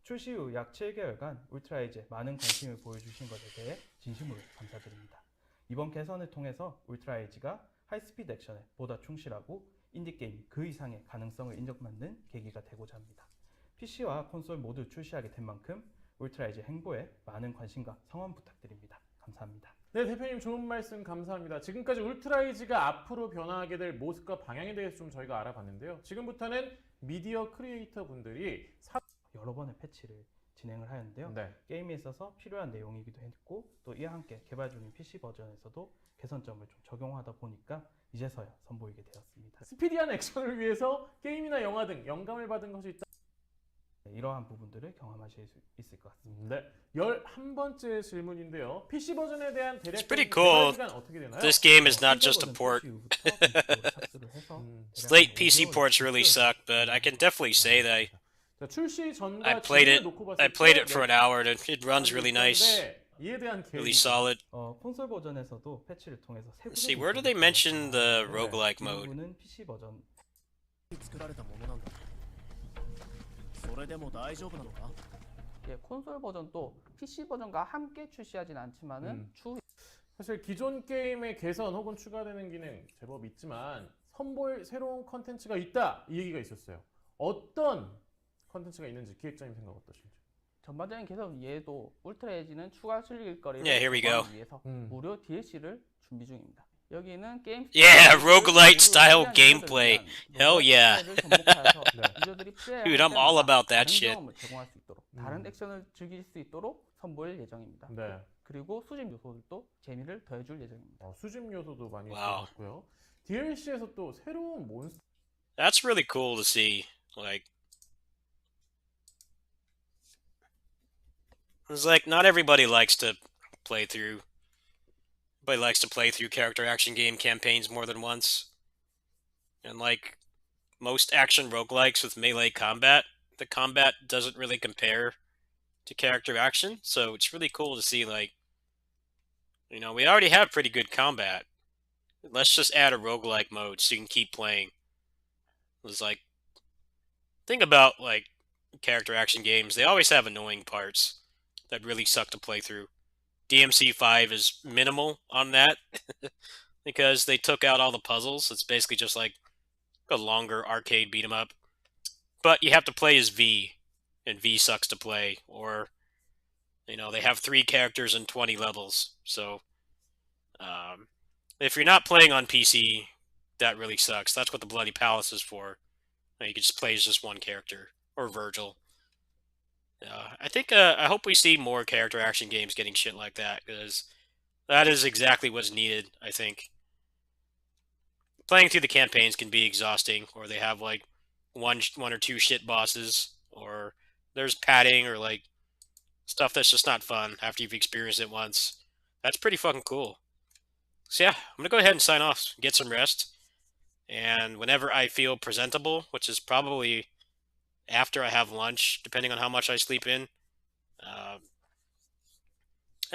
출시 후 약 7개월간 울트라이즈에 많은 관심을 보여주신 것에 대해 진심으로 감사드립니다. 이번 개선을 통해서 울트라이즈가 하이스피드 액션에 보다 충실하고 인디게임 그 이상의 가능성을 인정받는 계기가 되고자 합니다. PC와 콘솔 모두 출시하게 된 만큼 울트라이즈 행보에 많은 관심과 성원 부탁드립니다. 감사합니다. 네, 대표님 좋은 말씀 감사합니다. 지금까지 울트라이즈가 앞으로 변화하게 될 모습과 방향에 대해서 좀 저희가 알아봤는데요. 지금부터는 미디어 크리에이터 분들이 여러 번의 패치를 진행을 하였는데요. 네. 게임에 있어서 필요한 내용이기도 했고 또 이와 함께 개발 중인 PC 버전에서도 개선점을 좀 적용하다 보니까 이제서야 선보이게 되었습니다. 스피디한 액션을 위해서 게임이나 영화 등 영감을 받은 것이 있다. 이러한 부분들을 경험하실 수 있을 것 같습니다. 네, 11번째 질문인데요. PC 버전에 대한 It's pretty 대략적인 cool. 개발 기간 어떻게 되나요? This game is not just a port. Late PC ports really suck, but I can definitely say that 자, 출시 전과 I played it. 지금을 놓고 봤을 I played 때 it for an hour, and it runs really nice, 이에 대한 really 계획이 solid. 콘솔 버전에서도 패치를 통해서 Let's see, where do they mention the roguelike mode? 부분은 PC 버전 作られたものなんだそれでも大丈夫なのか 콘솔 버전도 PC 버전과 함께 출시하진 않지만은 추후 사실 기존 게임의 개선 혹은 추가되는 기능 제법 있지만 선보일 새로운 컨텐츠가 있다 이 얘기가 있었어요. 어떤 컨텐츠가 있는지 기획자님 생각 어떠신지? 전반적인 개선 이외에도 울트라에지는 추가 즐길 거리를 Yeah, here we go. 보완하기 위해서 무료 DLC를 준비 중입니다. 여기는 게임 Yeah, roguelite style gameplay. Hell yeah. Dude, I'm all about that shit. 제공할 수 있도록 다른 액션을 즐길 수 있도록 선보일 예정입니다. 네. 그리고 수집 요소들도 재미를 더해줄 예정입니다. 수집 요소도 많이 Wow. 들어갔고요. DLC에서 또 새로운 몬스터 That's really cool to see. Like, it's like not everybody likes to play through Everybody likes to play through character action game campaigns more than once. And like most action roguelikes with melee combat, the combat doesn't really compare to character action, so it's really cool to see, like, you know, we already have pretty good combat. Let's just add a roguelike mode so you can keep playing. It was like, think about, like, character action games. They always have annoying parts that really suck to play through. DMC5 is minimal on that because they took out all the puzzles. It's basically just like a longer arcade beat 'em up. But you have to play as V, and V sucks to play. Or, you know, they have 3 characters and 20 levels. So, if you're not playing on PC, that really sucks. That's what the Bloody Palace is for. You can just play as just one character, or Virgil. I hope we see more character action games getting shit like that, because that is exactly what's needed, I think. Playing through the campaigns can be exhausting, or they have like one or two shit bosses, or there's padding, or like stuff that's just not fun after you've experienced it once. That's pretty fucking cool. So yeah, I'm gonna go ahead and sign off, get some rest, and whenever I feel presentable, which is probably after I have lunch, depending on how much I sleep in. I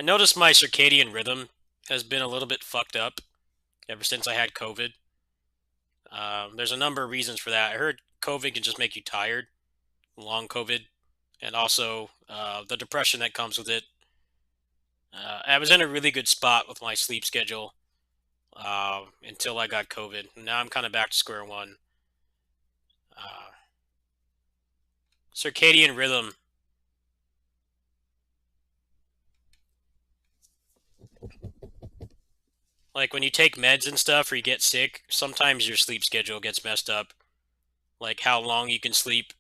noticed my circadian rhythm has been a little bit fucked up ever since I had COVID. There's a number of reasons for that. I heard COVID can just make you tired, long COVID, and also the depression that comes with it. I was in a really good spot with my sleep schedule until I got COVID. Now I'm kind of back to square one. Circadian rhythm. Like when you take meds and stuff or you get sick, sometimes your sleep schedule gets messed up. Like how long you can sleep.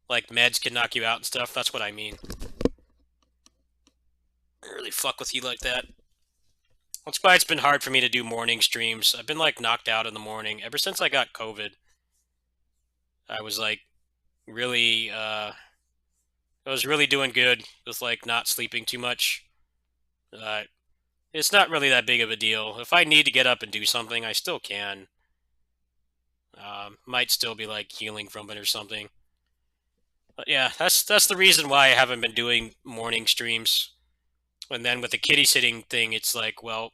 Like meds can knock you out and stuff. That's what I mean. I really fuck with you like that. That's why it's been hard for me to do morning streams. I've been like knocked out in the morning ever since I got COVID. I was like really I was really doing good with like not sleeping too much. It's not really that big of a deal. If I need to get up and do something, I still can. Might still be like healing from it or something. But yeah, that's the reason why I haven't been doing morning streams. And then with the kitty sitting thing, it's like, well,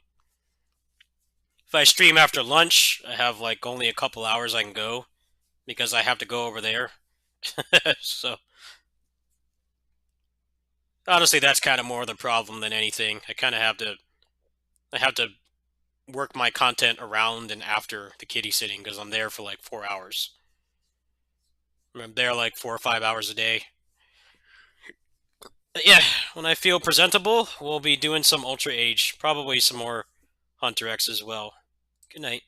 if I stream after lunch, I have like only a couple hours I can go because I have to go over there. So honestly, that's kind of more the problem than anything. I have to work my content around and after the kitty sitting because I'm there for like 4 hours. I'm there like 4 or 5 hours a day. But yeah, when I feel presentable, we'll be doing some Ultra Age, probably some more HunterX as well. Good night.